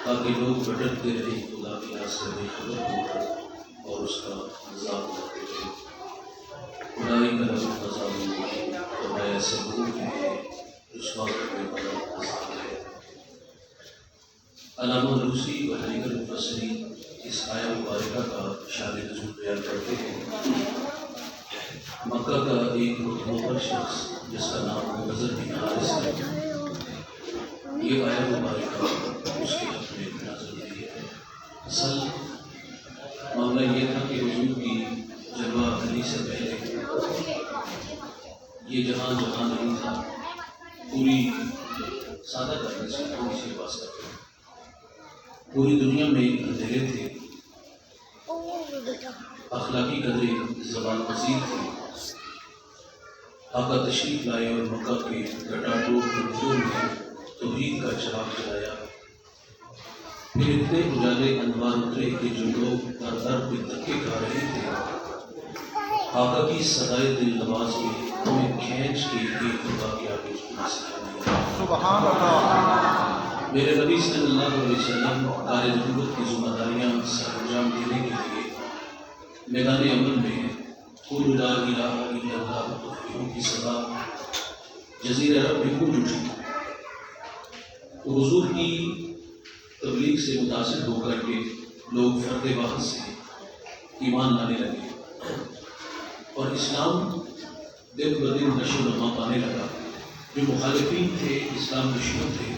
تاکہ لوگ بھٹکتے رہے خدا کی راہ سے بے خبر ہو کر اور اس کا مذاق کرتے رہے۔ خدائی کا لفظ مذاق اور میں ایسے لوگوں کے لیے رسوا کرنے والا عذاب ہے۔ علامہ روسی اور دیگر مفسرین اس آیہ مبارکہ کا شان نزول بیان کرتے ہیں۔ مکہ کا ایک معتبر شخص جس کا نام نظر بن حارث ہے، یہ آیہ مبارکہ اس کے حق میں نازل ہوئی ہے۔ اصل معاملہ یہ تھا کہ حضور کی جلوہ افزائی سے پہلے یہ جہاں نہیں تھا، پوری سادہ کرنے سے تھوڑی سی بات کرتے ہیں، پوری دنیا میں اندھیرے تھے، اخلاقی قدریں زوال پذیر تھی۔ آقا تشریف لائے اور مکہ کے گٹاٹوپ گنبدوں میں توحید کا چراغ جلایا۔ پھر اتنے اجالے انوار اترے کہ جو لوگ در در پہ دھکے کھا رہے تھے، آقا کی صدائے دل نواز میں ہمیں کھینچ کے ایک خدا کے آگے جھکنا سکھا دیا۔ سبحان اللہ۔ میرے نبی صلی اللہ علیہ وسلم کار نبوت کی ذمہ داریاں سر انجام دینے کے لیے میدان عمل میں قولوا لا الہ الا اللہ تفلحوا کی صدا جزیرہ عرب میں گونج اٹھی۔ تو حضور کی تبلیغ سے متاثر ہو کر کے لوگ فرد واحد سے ایمان لانے لگے اور اسلام دن بدن نشو و نما پانے لگا۔ جو مخالفین تھے، اسلام دشمن تھے،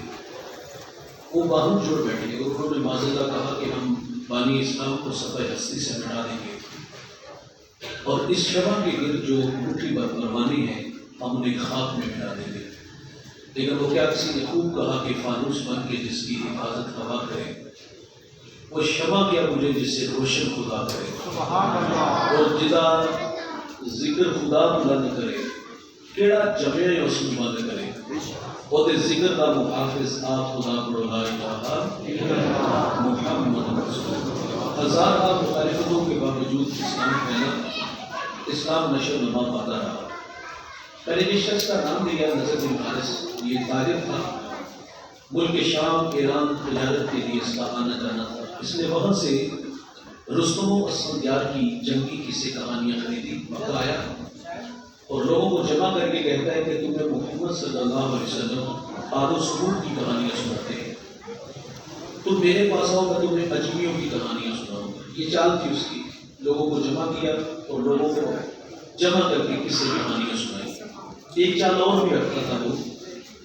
وہ باہم جوڑ بیٹھے اور انہوں نے معذلہ کہا کہ ہم بانی اسلام کو صفحہ ہستی سے مٹا دیں گے اور اس شمع کے گرد جو مٹھی برمانی ہے ہم انہیں خاک میں ملا دیں گے۔ لیکن وہ کیا کسی نے خوب کہا کہ فانوس بن کے جس کی حفاظت ہوا کرے، وہ شمع کیا مجھے جس سے روشن خدا کرے، سبحان اللہ۔ اور جدا ذکر خدا بلند کرے، کیڑا جمعے اس میں بند کرے، وہ ذکر کا محافظ آپ خدا پڑھو لا الہ الا اللہ محمد رسول اللہ۔ ہزار بار مخالفتوں کے باوجود اسلام پھیلا، اسلام نشو و نما پاتا رہا۔ میں نے جس شخص کا نام لیا نظر بن حارث، یہ تاجر تھا، ملک شام ایران تجارت کے لیے اس کا آنا جانا تھا۔ اس نے وہاں سے رستم و اسفندیار کی جنگی قصے کہانیاں خریدی، مکہ آیا اور لوگوں کو جمع کر کے کہتا ہے کہ تمہیں محمد صلی اللہ علیہ وسلم آد و سمود کی کہانیاں سناتے ہیں، تم میرے پاس آؤ میں تمہیں اجمیوں کی کہانیاں سناؤں گا۔ یہ چال تھی اس کی، لوگوں کو جمع کیا اور لوگوں کو جمع کر کے قصے کہانیاں سنائی۔ ایک چال اور بھی رکھتا تھا وہ،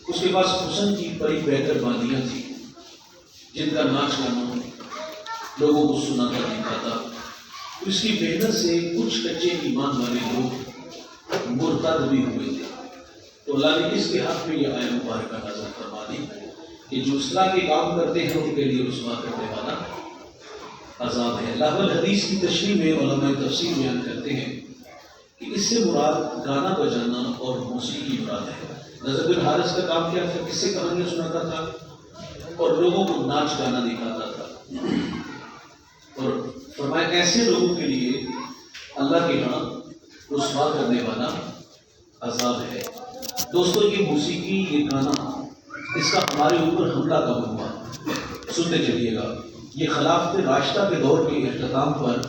اس کے پاس حسن کی بڑی بہتر باندیاں تھیں جن کا ناچ گانا لوگوں کو سناتا دکھاتا۔ اس کی محنت سے کچھ کچے ایمان والے لوگ مرتد بھی ہوئے تھے، تو اللہ نے اس کے حق میں یہ آیہ مبارکہ نازل فرما دی کہ جو اصلاح کے کام کرتے ہیں ان کے لیے رسوا کرنے والا عذاب ہے۔ لہو الحدیث کی تشریح میں علماء تفسیر بیان کرتے ہیں کہ اس سے مراد گانا بجانا اور موسیقی مراد ہے۔ نظر بن حارث کا کام کیا تھا؟ کس سے کہانیاں سناتا تھا اور لوگوں کو ناچ گانا دکھاتا تھا، اور فرمایا ایسے لوگوں کے لیے اللہ کے ہاں رسوا کرنے والا عذاب ہے۔ دوستو، یہ موسیقی، یہ گانا، اس کا ہمارے اوپر حملہ کب ہوا؟ سنتے چلیے گا۔ یہ خلافت راشدہ کے دور کے اختتام پر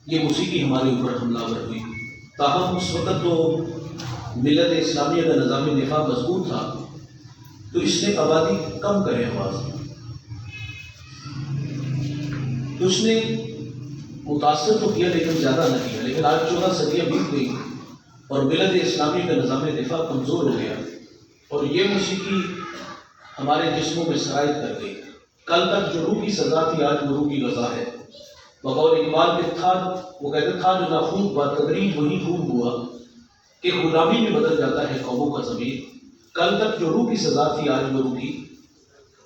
یہ موسیقی ہمارے اوپر حملہ ور ہوئی۔ تاہم اس وقت تو ملت اسلامیہ کا نظام دفاع مضبوط تھا، تو اس نے آبادی کم کرے آواز، تو اس نے متاثر تو کیا لیکن زیادہ نہ کیا۔ لیکن آج 14 صدیاں بیت گئی اور ملت اسلامیہ کا نظام دفاع کمزور ہو گیا اور یہ موسیقی ہمارے جسموں میں سرایت کر گئی۔ کل تک جو روح کی سزا تھی آج وہ روح کی غذا ہے۔ بقول اقبال کے تھا، وہ کہتے تھا جو ناخوب بتدریج وہی خوب ہوا کہ غلامی میں بدل جاتا ہے قوموں کا ضمیر۔ کل تک جو روح کی سزا تھی آج وہ روح کی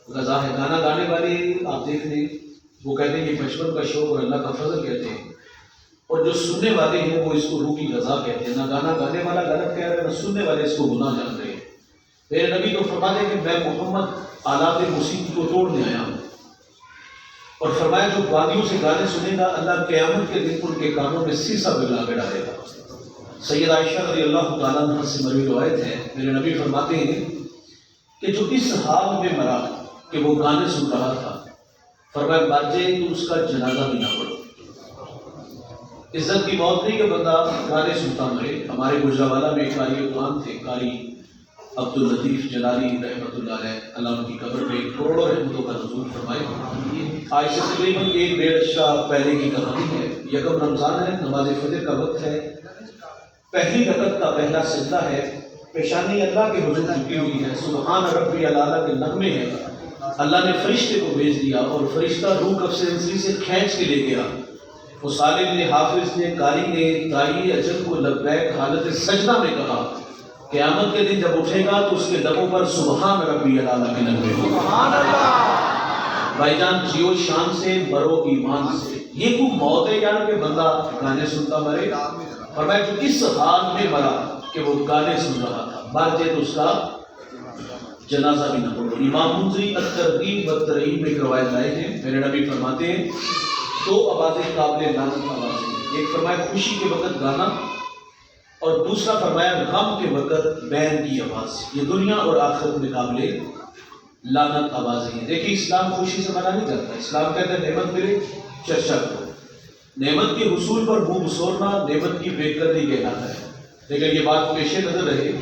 غذا ہے۔ گانا گانے والے آپ دیکھ لیں، وہ کہتے ہیں یہ بچپن کا شوق اور اللہ کا فضل کہتے ہیں، اور جو سننے والے ہیں وہ اس کو روح کی غذا کہتے ہیں۔ نہ گانا گانے والا غلط کہہ رہے، نہ سننے والے اس کو گناہ جان رہے ہیں۔ میرے نبی تو فرماتے ہیں کہ میں محمد آلات موسیقی کو توڑنے آیا ہوں، اور فرمایا جو وادیوں سے گانے سنے گا اللہ قیامت کے دن ان کے کانوں میں سیسا بگلا کے ڈالے گا۔ سید عائشہ رضی اللہ تعالیٰ عنہ سے مروی روایت ہے، میرے نبی فرماتے ہیں کہ جو اس حال میں مرا کہ وہ گانے سن رہا تھا فرمایا مر جائے تو اس کا جنازہ بھی نہ پڑھو۔ عزت کی موت نہیں کہ بندہ گانے سنتا مرے۔ ہمارے گجرانوالہ میں ایک قاری قرآن تھے، قاری عبداللطیف جلالی رحمۃ اللہ علیہ، اللہ ان کی قبر پہ کروڑوں رحمتوں کا نزول فرمائے۔ آج سے تقریباً 1-1.5 عرصہ پہلے کی کہانی ہے۔ یکم رمضان ہے، نماز فجر کا وقت ہے، پہلی رکعت کا پہلا سجدہ ہے، پیشانی اللہ کے حضور جھکی ہوئی ہے، سبحان ربی الاعلیٰ کے نغمے ہیں۔ اللہ نے فرشتے کو بھیج دیا اور فرشتہ روح کفسنسی سے کھینچ کے لے گیا۔ اس عالم نے، حافظ نے، قاری نے داعی اجل کو لبیک حالت سجدہ میں کہا، قیامت کے دن جب اٹھے گا تو اس کے لبوں پر سبحان ربی الاعلیٰ کے نغمے ہوں۔ سبحان اللہ۔ بھائی جان جیو شان سے، مرو ایمان سے۔ یہ کوئی موت ہے یار کہ بندہ گانے سنتا مرے؟ فرمایا جو اس حال میں مرا کہ وہ گانے سن رہا تھا، مر جائے تو اس کا جنازہ بھی نہ پڑھو۔ امام منذری الترغیب والترہیب میں ایک روایت لائے ہیں، میرے نبی فرماتے ہیں 2 آوازیں قابل لعنت آوازیں ہیں۔ ایک فرمایا خوشی کے وقت گانا، اور دوسرا فرمایا غم کے وقت بین کی آواز۔ یہ دنیا اور آخرت میں قابل لعنت آوازیں ہیں۔ دیکھیں اسلام خوشی سے منع نہیں کرتا، اسلام کہتا ہے نعمت ملے چرچا کرو، نعمت کے حصول پر منہ بسورنا نعمت کی بے قدری کہلاتا ہے۔ لیکن یہ بات پیش نظر رہے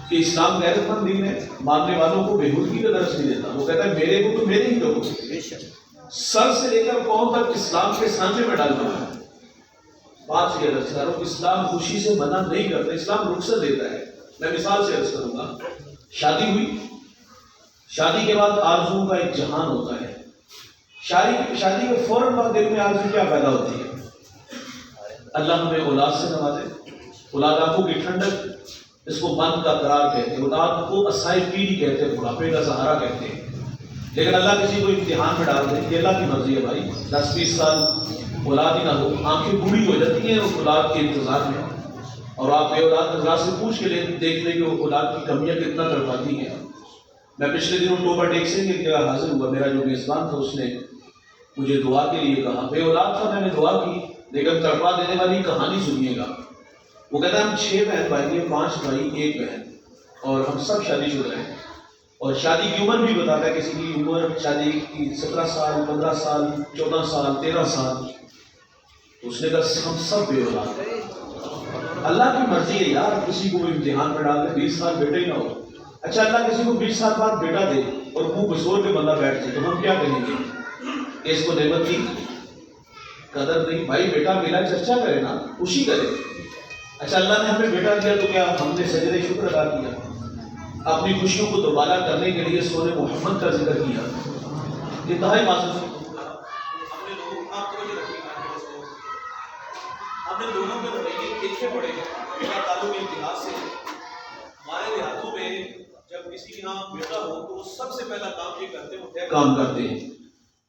کہ اسلام غیرت مند دین ہے، ماننے والوں کو بےہودگی کا درس نہیں دیتا۔ وہ کہتا ہے میرے کو تو میرے ہی لوگوں، سر سے لے کر پاؤں تک اسلام کے سانچے میں ڈال دیا ہے۔ بات یہ عرض کروں، اسلام خوشی سے منع نہیں کرتا، اسلام رخصت دیتا ہے۔ میں مثال سے عرض کروں گا، شادی ہوئی، شادی کے بعد آرزو کا ایک جہان ہوتا ہے۔ شادی کے فوراً بعد دل میں آرزو کیا پیدا ہوتی ہے؟ اللہ ہمیں اولاد سے نوازے، اولاد آنکھوں کی ٹھنڈک، اس کو من کا قرار کہتے ہیں، اولاد کو اسائے پیری کہتے ہیں، بڑھاپے کا سہارا کہتے ہیں۔ لیکن اللہ کسی کو امتحان میں ڈال دے، یہ اللہ کی مرضی ہے بھائی، 10-20 سال اولاد ہی نہ ہو، آنکھیں بوڑھی ہو جاتی ہیں اس اولاد کے انتظار میں، اور آپ بے اولاد حضرات سے پوچھ کے دیکھ لیں کہ وہ اولاد کی کمیاں کتنا تڑپاتی ہیں۔ میں پچھلے دنوں ٹوبر ٹیکسنگ کی ایک جگہ حاضر ہوا، میرا جو میزبان تھا اس نے مجھے دعا کے لیے کہا، بے اولاد تھا، میں نے دعا کی، لیکن تڑپا دینے والی کہانی سنیے گا۔ وہ کہتا ہے ہم 6 بہن بھائی ہیں، 5 بھائی 1 بہن، اور ہم سب شادی شدہ ہیں، اور شادی کی عمر بھی بتاتا ہے، کسی کی عمر شادی کی 17 سال 15 سال 14 سال 13 سال۔ اس نے کہا ہم سب بے اولاد ہیں۔ اللہ کی مرضی ہے یار، کسی کو امتحان میں ڈال دے 20 سال بیٹا ہی نہ ہو۔ اچھا اللہ کسی کو 20 سال بعد بیٹا دے اور منہ بسور کے بندہ بیٹھ جائے تو ہم کیا کہیں گے کہ اس کو نعمت کی قدر نہیں؟ بھائی بیٹا ملا چرچا کرے نا، خوشی کرے۔ اچھا اللہ نے ہمیں بیٹا دیا تو کیا ہم نے سجدہ شکر ادا کیا؟ اپنی خوشیوں کو دوبارہ کرنے کے لیے سورہ محمد کا ذکر کیا، انتہائی معذرت۔ ہم نے دونوں کے رویے دیکھے پڑے ہیں، میرا تعلق اتحاد سے ہے۔ ہمارے دیہاتوں میں جب کسی کے یہاں بیٹا ہو تو وہ سب سے پہلا کام یہ کرتے ہیں، وہ طے کام کرتے ہیں،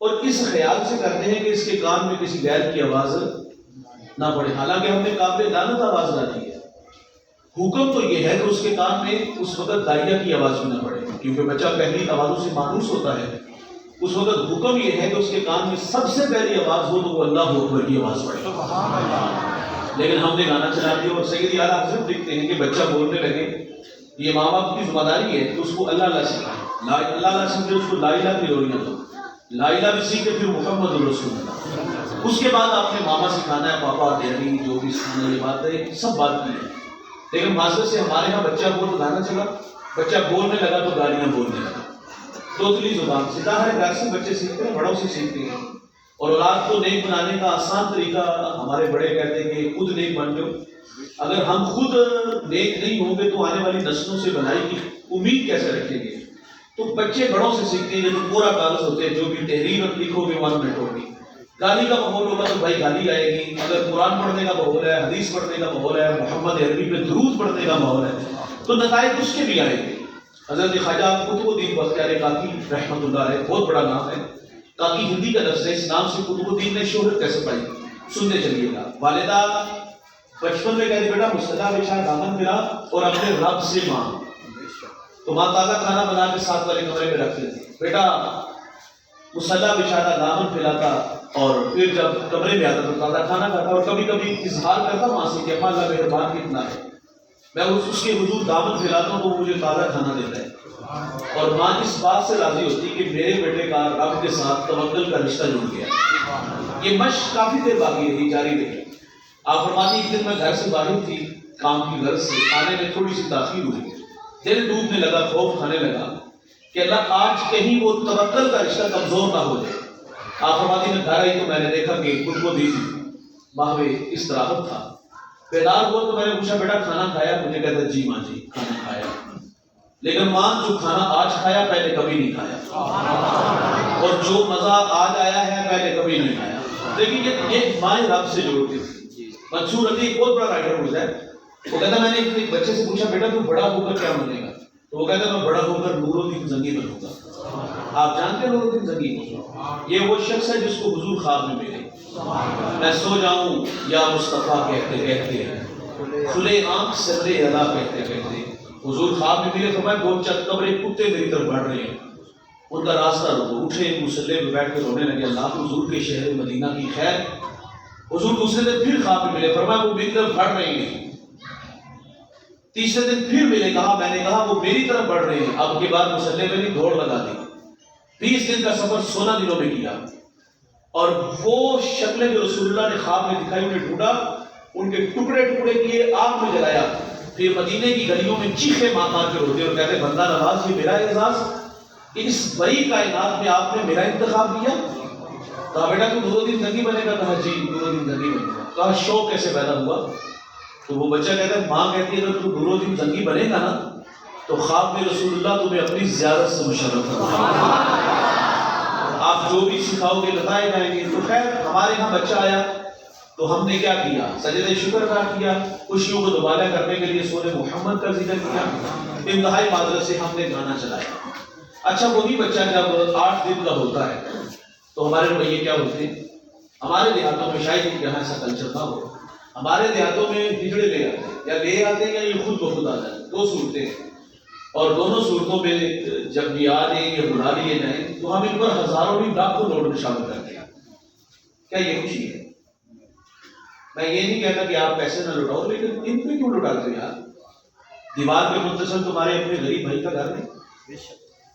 اور اس خیال سے کرتے ہیں کہ اس کے کان میں کسی غیر کی آواز نہ پڑے، حالانکہ ہم نے قابل لعنت آواز ڈالی ہے۔ حکم تو یہ ہے کہ اس کے کان میں اس وقت داعیہ کی آواز بھی نہ پڑے، کیونکہ بچہ پہلی آوازوں سے مانوس ہوتا ہے۔ اس وقت حکم یہ ہے کہ اس کے کان میں سب سے پہلی آواز ہو تو وہ اللہ اکبر کی آواز پڑے۔ لیکن ہم نے گانا چلا دیا، اور سید اعلیٰ حضرت لکھتے ہیں کہ بچہ بولنے لگے، یہ ماں باپ کی ذمہ داری ہے کہ اس کو اللہ اللہ سکھائے، اللہ سیکھے، اس کو لا الہ کی لوریاں دو، لا الہ بھی سیکھے، پھر محمد رسول اللہ۔ اس کے بعد آپ نے ماما سکھانا ہے، پاپا ڈیڈی جو بھی سکھانا، یہ بات ہے، سب بات کی ہے۔ لیکن معذرت سے ہمارے یہاں بچہ بول تو گانا چلا، بچہ بولنے لگا تو گالیاں بولنے لگا، توتلی زبان سے۔ ظاہر گھر سے بچے سیکھتے ہیں، بڑوں سے سیکھتے ہیں، اور اولاد کو نیک بنانے کا آسان طریقہ ہمارے بڑے کہتے ہیں کہ خود نیک بن جاؤ۔ اگر ہم خود نیک نہیں ہوں گے تو آنے والی نسلوں سے بھلائی کی امید کیسے رکھیں گے؟ تو بچے بڑوں سے سیکھتے ہیں، جو پورا کاغذ ہوتے ہیں، جو بھی تحریر لکھو گے 1 منٹ ہوگی، گالی کا ماحول ہوگا تو بھائی گالی آئے گی، اگر قرآن پڑھنے کا ماحول ہے، حدیث پڑھنے کا ماحول ہے، محمد عربی پہ درود پڑھنے کا ماحول ہے تو نتائج اس کے بھی آئیں گے۔ حضرت خواجہ قطب الدین بختیار کاکی رحمۃ اللہ علیہ، بہت بڑا نام ہے، کاکی ہندی کا لفظ ہے، اس نام سے قطب الدین نے شہرت کیسے پائی سنتے چلیے گا۔ والدہ بچپن میں کہتے بیٹا مصطفیٰ بشا دامن ملا اور اپنے رب سے مانگ، تو ماں تازہ کھانا بنا کے ساتھ والے کمرے میں رکھ لیتی، بیٹا مصطفیٰ بشا دامن پھیلاتا، اور پھر جب کمرے میں آتا تو تازہ کھانا کھاتا، اور کبھی کبھی اظہار کرتا ماں سے کہ اللہ مہربان کتنا ہے۔ میں اس کے حضور دعوت پھیلاتا ہوں تو وہ مجھے تازہ کھانا دیتا ہے، اور ماں اس بات سے راضی ہوتی کہ میرے بیٹے کا رب کے ساتھ توکل کا رشتہ جڑ گیا۔ یہ مشق کافی دیر باقی رہی، جاری رہی۔ آپ فرماتی ایک دن میں گھر سے باہر تھی کام کی غرض سے، آنے میں تھوڑی سی تاخیر ہوئی، دل ڈوبنے لگا، خوف کھانے لگا کہ اللہ آج کہیں وہ توکل کا رشتہ کمزور نہ ہو جائے۔ آپ فرماتی میں گھر آئی تو میں نے دیکھا کہ خود کو دی ماہوے استراحت تھا۔ بیدار ہوا تو میں نے پوچھا بیٹا کھانا کھایا؟ مجھے کہتا جی ماں جی کھانا کھایا، لیکن ماں جو کھانا آج کھایا پہلے کبھی نہیں کھایا، اور جو مزہ آج آیا ہے پہلے کبھی نہیں آیا۔ دیکھیے یہ ماں رب سے جوڑتی تھی۔ منصور علی ایک بہت بڑا رائٹر ہوتا ہے، وہ کہتا میں نے ایک بچے سے پوچھا بیٹا تو بڑا ہو کر کیا بنے گا؟ تو وہ کہتا میں بڑا ہو کر نور الدین زنگی بنوں گا۔ آپ جانتے ہیں نور الدین زنگی کو؟ یہ وہ شخص ہے جس کو حضور خواب میں ملے، میں سو جاؤں یا مصطفیٰ کہتے کہتے، کھلے آنکھ سرے ادا کہتے کہتے، حضور خواب میں ملے، فرمایا دو چند قبریں کتے میری طرف بڑھ رہے ہیں، ان کا راستہ روکو۔ اٹھے مصلی پہ بیٹھ کے رونے لگے، اللہ حضور کے شہر مدینہ کی خیر۔ حضور دوسرے دن پھر خواب میں ملے، فرمایا وہ میری طرف بڑھ رہے ہیں۔ تیسرے دن پھر ملے، کہا میں نے کہا وہ میری طرف بڑھ رہے ہیں۔ اب کے بعد مصلی پہ نہیں دوڑ لگا دی۔ 20 دن کا سفر 16 دنوں میں کیا، اور وہ شکلیں جو رسول اللہ نے خواب میں دکھائی انہیں ڈھونڈا، ان کے ٹکڑے ٹکڑے کیے، آگ میں جلایا، پھر مدینے کی گلیوں میں چیخے مار مار کے روتے اور کہتے بندہ نواز یہ میرا اعزاز، اس بڑی کائنات میں آپ نے میرا انتخاب کیا۔ کہا بیٹا تو نور الدین زنگی بنے گا؟ کہا جی نور الدین زنگی بنے گا۔ کہا شوق کیسے پیدا ہوا؟ تو وہ بچہ کہتا ہے ماں کہتی ہے اگر تو نور الدین زنگی بنے گا نا تو خواب میں رسول اللہ تمہیں اپنی زیارت سے مشرف کرے، آپ جو بھی سکھاؤ گے لگائے جائیں گے۔ تو خیر ہمارے یہاں بچہ آیا تو ہم نے کیا کیا؟ سجدہ شکر ادا کیا، خوشیوں کو دوبارہ کرنے کے لیے سورہ محمد کا ذکر کیا، انتہائی معذرت سے ہم نے گانا چلایا۔ اچھا وہی بچہ جب 8 دن کا ہوتا ہے تو ہمارے رویے کیا ہوتے ہیں؟ ہمارے دیہاتوں میں شاید یہاں ایسا کلچر نہ ہو، ہمارے دیہاتوں میں ہجڑے لے آتے ہیں، یا لے آتے ہیں یا یہ خود بخود آ جاتے ہیں، 2 صورتیں ہیں، اور دونوں صورتوں میں جب بھی آ لیں یا بلا لیے جائیں تو ہم ان پر ہزاروں بھی لاکھوں نوٹ میں شامل کرتے ہیں۔ کیا یہ خوشی ہے؟ میں یہ نہیں کہتا کہ آپ پیسے نہ لٹاؤ، لیکن ان پہ کیوں لٹاتے ہو یار؟ دیوار پہ متصل تمہارے اپنے غریب بھائی کا گھر نہیں،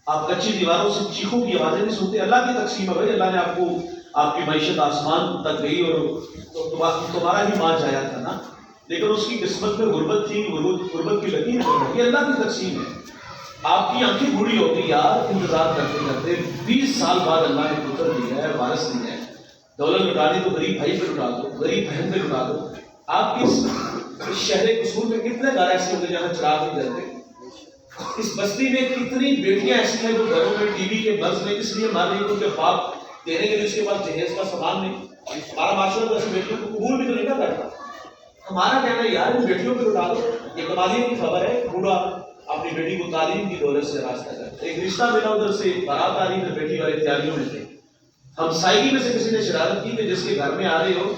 آپ کچی دیواروں سے چیخوں کی آوازیں نہیں سنتے؟ اللہ کی تقسیم ہے بھائی، اللہ نے آپ کو آپ کی معیشت آسمان تک گئی اور تمہارا ہی ماں جایا تھا نا، لیکن اس کی قسمت میں غربت تھی، غربت کی لکیر ہے، یہ اللہ کی تقسیم ہے۔ آپ کی آنکھیں بوڑھی ہوتی یار انتظار کرتے کرتے، 20 سال بعد اللہ نے پتر دیا ہے، وارث دیا ہے، دولت لٹانی تو غریب بھائی پہ لٹا دو، غریب بہن پہ لٹا دو۔ آپ کی اس شہر قصور میں کتنے گھر ایسے ہوتے جہاں چراغ نہیں جلتے؟ اس بستی میں کتنی بیٹیاں ایسی ہیں جو گھروں میں ٹی وی کے بز میں اس لیے مار رہی ہیں کیونکہ باپ دینے کے لیے اس کے پاس جہیز کا سامان نہیں۔ ہمارا معاشرہ تو ایسی بیٹیوں کو قبول بھی تو نہیں کرتا۔ ہمارا کہنا ہے یار ان بیٹیوں پہ لٹا دو۔ یہ کمالیے کی خبر ہے، بوڑھا اپنی بیٹی کو تعلیم کی دولت سے راستہ کرتا، ایک رشتہ ملا ادھر سے بارات آ رہی ہے، بیٹی والے تیاریوں میں تھے، ہم سائیگی میں سے کسی نے شرارت کی کہ جس کے گھر میں آ رہے ہو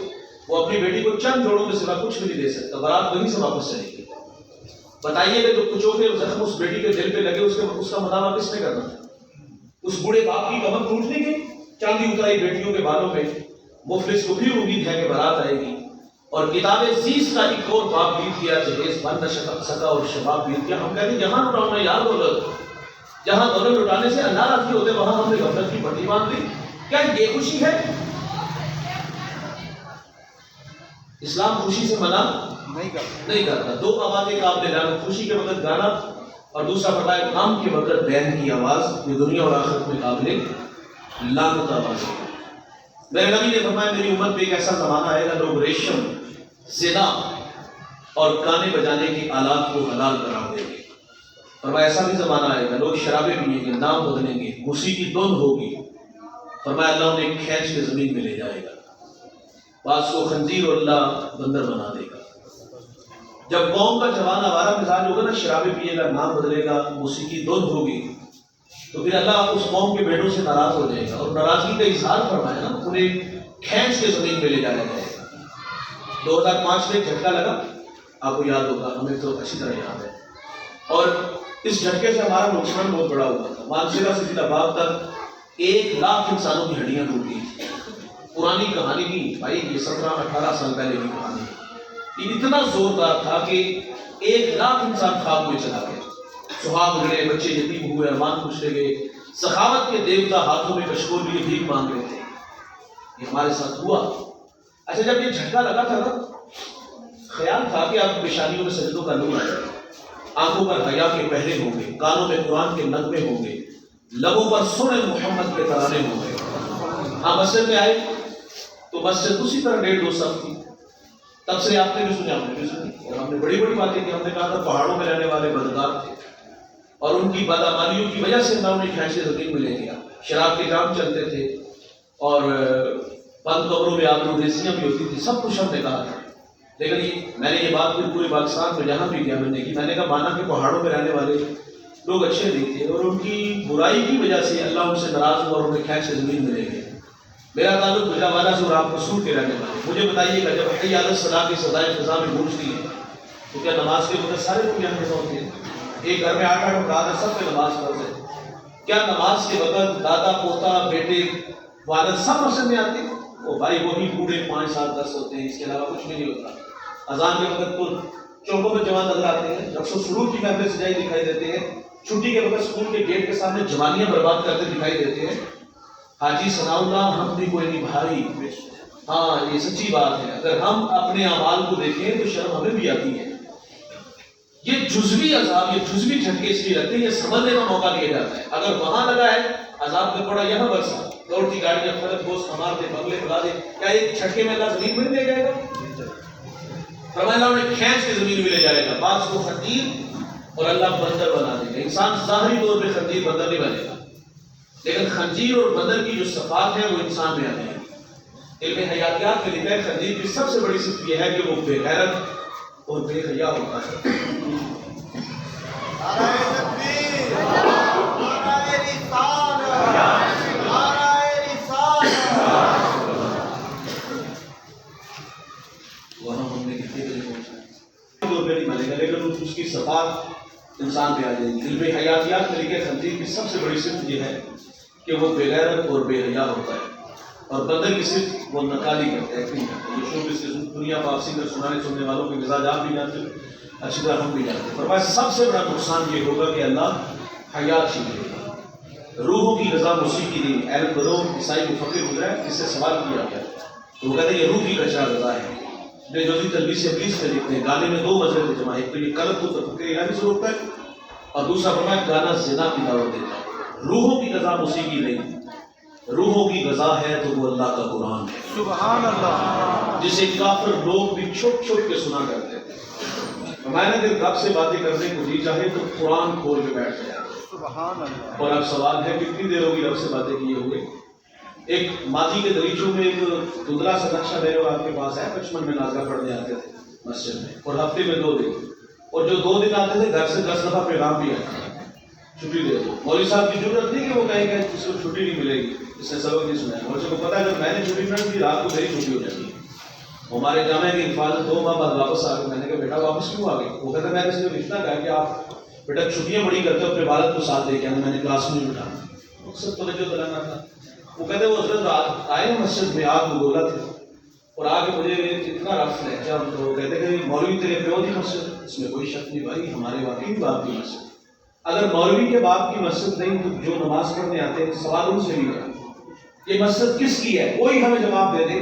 وہ اپنی بیٹی کو چند جوڑوں کے سوا کچھ بھی نہیں دے سکتا، بارات وہیں سے واپس چلے گی۔ بتائیے کہ جو کچوکے زخم اس بیٹی کے دل پہ لگے اس کا مداوع کس نے کرنا تھا؟ اس بوڑھے باپ کی کمر ٹوٹ نہیں گئی؟ چاندی اترائی بیٹیوں کے بالوں میں، مفلس کو بھی امید ہے کہ بارات آئے گی، اور کتاب عزیز کا ایک اور باپ بیت گیا، جہیز بن نہ سکا اور شباب بیت گیا۔ ہم کہتے ہیں جہاں لٹانا یار دولت، جہاں دولت لٹانے سے اللہ راضی ہوتے وہاں ہم نے غفلت کی پٹی باندھ دی۔ کیا یہ خوشی ہے؟ اسلام خوشی سے منع نہیں کرتا۔ 2 آوازیں قابل لعنت، خوشی کے وقت گانا، اور دوسرا فرمایا غم کے وقت بہن کی آواز، یہ دنیا اور آخرت میں قابل لعنت آواز ہے۔ میرے نبی نے فرمایا میری امت پہ ایک ایسا زمانہ آئے گا لوگ ریشم، زنا اور گانے بجانے کے آلات کو حلال قرار دیں گے۔ فرمایا ایسا بھی زمانہ آئے گا لوگ شرابیں پئیں گے، نام بدلیں گے، موسیقی دھن ہوگی۔ فرمایا اللہ انہیں کھینچ کے زمین میں لے جائے گا، بعض کو خنزیر اور اللہ بندر بنا دے گا۔ جب قوم کا جوان آوارہ مزاج ہوگا نا، شرابیں پیے گا، نام بدلے گا، موسیقی دھن ہوگی، تو پھر اللہ اس قوم کے بیٹوں سے ناراض ہو جائے گا، اور ناراضگی کا اظہار فرمایا نا، انہیں کھینچ کے زمین میں لے جایا جائے گا۔ 2005 میں جھٹکا لگا، آپ کو یاد ہوگا، ہمیں تو اچھی طرح یاد ہے، اور اس جھٹکے سے ہمارا نقصان بہت بڑا ہوا تھا۔ مانسیرا سے ضلع باب تک 1 لاکھ انسانوں کی ہڈیاں ٹوٹ گئی۔ پرانی کہانی نہیں بھائی، یہ 17-18 سال پہلے کی کہانی ہے۔ یہ اتنا زوردار تھا کہ 1,00,000 انسان خواب میں چلا گیا، سہاگ اجڑے، بچے یتیم ہوئے، ارمان پوچھتے گئے، سخاوت کے دیوتا ہاتھوں میں کشکول لیے بھیک مانگ رہے تھے. یہ ہمارے ساتھ ہوا. اچھا جب یہ جھٹکا لگا تھا نا، خیال تھا کہ اب پیشانیوں میں سجدوں کا نور آئے گا، آنکھوں پر حیا کے پہرے ہوں گے، کانوں میں قرآن کے نغمے ہوں گے، لبوں پر سنے محمد کے ترانے ہوں گے. ہاں مسجد میں آئے تو مسجد اسی طرح 1.5-2 صف تھی. تب سے آپ نے بھی سنی، ہم نے بھی سنی، اور ہم نے بڑی بڑی باتیں کی. ہم نے کہا تھا پہاڑوں میں رہنے والے بدکار تھے اور ان کی بدعمالیوں کی وجہ سے اللہ انہیں کھینچ کے زمین میں لے گیا. شراب کے جام چلتے تھے اور بند قبروں میں آبروریزیاں بھی ہوتی تھی، سب کچھ ہم نے کہا تھا. لیکن میں نے یہ بات پورے پاکستان میں جہاں بھی گیا میں نے کی، میں نے کہا مانا کہ پہاڑوں میں رہنے والے لوگ اچھے نہیں تھے اور ان کی برائی کی وجہ سے اللہ ان سے ناراض ہوا اور انہیں کھینچ کے زمین میں لے گیا. میرا تعلق گجرانوالہ سے اور آپ رسول کے رہنے والے. مجھے بتائیے گا جب حی علی الصلاۃ کی صدائے فضا میں گونجتی ہے تو کیا نماز کے وقت سارے لوگ یہاں کھڑے ہوتے ہیں؟ ایک گھر میں 8 افراد ہیں، سب پہ نماز فرض ہے. کیا نماز کے وقت دادا پوتا بیٹے والد سب مسجد میں آتے ہیں؟ وہ بھائی وہی بوڑھے 5 7 10 ہوتے ہیں، اس کے علاوہ کچھ بھی نہیں ہوتا. اذان کے وقت تو چوکوں میں جوان نظر آتے ہیں، رقص و سرور کی محفلیں سجائی دکھائی دیتے ہیں. چھٹی کے وقت اسکول کے گیٹ کے سامنے جوانیاں برباد کرتے دکھائی دیتے ہیں. حاجی ثناء اللہ ہم بھی کوئی نہیں بھائی. ہاں یہ سچی بات ہے، اگر ہم اپنے اعمال کو دیکھیں تو شرم ہمیں بھی آتی ہے. یہ جزوی عذاب، یہ جزوی جھٹکے اس لیے لگتے ہیں، یہ سمجھنے کا موقع دیا جاتا ہے. اگر وہاں لگا ہے عذاب کا پڑا یہاں برسا، دوڑتی گاڑیاں فرق گوشت ہمار دے بنگلے بلا دے، کیا ایک جھٹکے میں اللہ زمین میں لے جائے گا؟ فرمایا اللہ انہیں کھینچ کے زمین میں لے جائے گا. بعض کو خندیر اور اللہ بندر بنا دے گا. انسان ظاہری طور پہ خندیر بندر نہیں بنے گا، لیکن خنزیر اور بندر کی جو صفات ہیں وہ انسان میں آتی ہیں. علم حیاتیات میں لکھا ہے خنزیر کی سب سے بڑی صفت یہ ہے کہ وہ بے غیرت اور بے حیا ہوتا ہے. نعرہ تکبیر، نعرہ رسالت، نعرہ رسالت. وہاں ہم نے کتنے بجے پہنچا طور پہ نہیں بنے گا، لیکن اس کی صفات انسان پہ آ جائے گی. علم حیاتیات میں لکھے خنزیر کی سب سے بڑی صفت یہ ہے کہ وہ بے غیرت اور بے حیا ہوتا ہے. اور بندر کی صرف وہ نقالی کرتا ہے، ایکٹنگ کرتا ہے. یہ شو اس دنیا پر آپ سنگر سنانے سننے والوں کے مزاج آپ بھی جانتے ہیں، اچھی طرح ہم بھی جانتے ہیں. فرمایا سب سے بڑا نقصان یہ ہوگا کہ اللہ حیا چھین لے گا. روحوں کی غذا موسیقی دی. ایلن برو عیسائی مفکر گزرا ہے، اس سے سوال کیا گیا تو وہ کہتے ہیں یہ روح کی کچرا غذا ہے. جو جوزی تلبیس ابلیس میں لکھتے ہیں گانے میں 2 وجہ جمع، ایک تو یہ قلب کو تفکر الہی سے روکتا ہے اور دوسرا فرمایا گانا زنا کی دعوت دیتا ہے. روحوں کی غذا موسیقی نہیں، روحوں کی غذا ہے تو وہ اللہ کا قرآن ہے. سبحان اللہ. جسے کافر لوگ بھی چھپ چھپ کے سنا کرتے تھے. میں نے دل رب سے باتیں کرنے کو جی چاہے تو قرآن کھول کے بیٹھ جائے. سبحان اللہ. اور اب سوال ہے کتنی دیر ہوگی رب سے باتیں کیے ہوئے. ایک ماضی کے دریچوں میں ایک دھندلا سا نقشہ میرے اور آپ کے پاس ہے. 55 میں نازلہ پڑھنے آتے تھے مسجد میں اور ہفتے میں 2 دن، اور جو 2 دن آتے تھے گھر سے 10 دفعہ پیغام بھی آتا ہے چھٹی دے دو. مولوی صاحب کی ضرورت نہیں کہ وہ کہیں کہ اس کو چھٹی نہیں ملے گی، اس نے سبق نہیں سنا ہے. مولوی صاحب کو پتا ہے اگر میں نے چھٹی نہ دی رات کو میری چھٹی ہو جاتی ہے. ہمارے جامعہ کی حفاظت 2 ماہ بعد واپس آ گئے. میں نے کہا بیٹا واپس کیوں آ گئے؟ وہ کہتا میں نے اس لیے اتنا کہا کہ آپ بیٹا چھٹیاں بڑی کرتے ہو، اپنے والد کو ساتھ لے کے آنا. میں نے کلاس میں نہیں بٹھانا، سب توجہ دلانا تھا. وہ کہتے وہ حضرت آئے مسجد میں آپ کو بولا تھا اور آ کے مجھے اتنا رف لہجہ تو کہتے کہ مولوی تیرے پیو کی مسجد، اس میں کوئی شک نہیں بھائی، ہمارے واقعی باپ کی مسجد. اگر مولوی کے باپ کی مسجد نہیں تو جو نماز پڑھنے آتے ہیں سوال ان سے نہیں ہے یہ مسجد کس کی ہے، کوئی ہمیں جواب دے دے.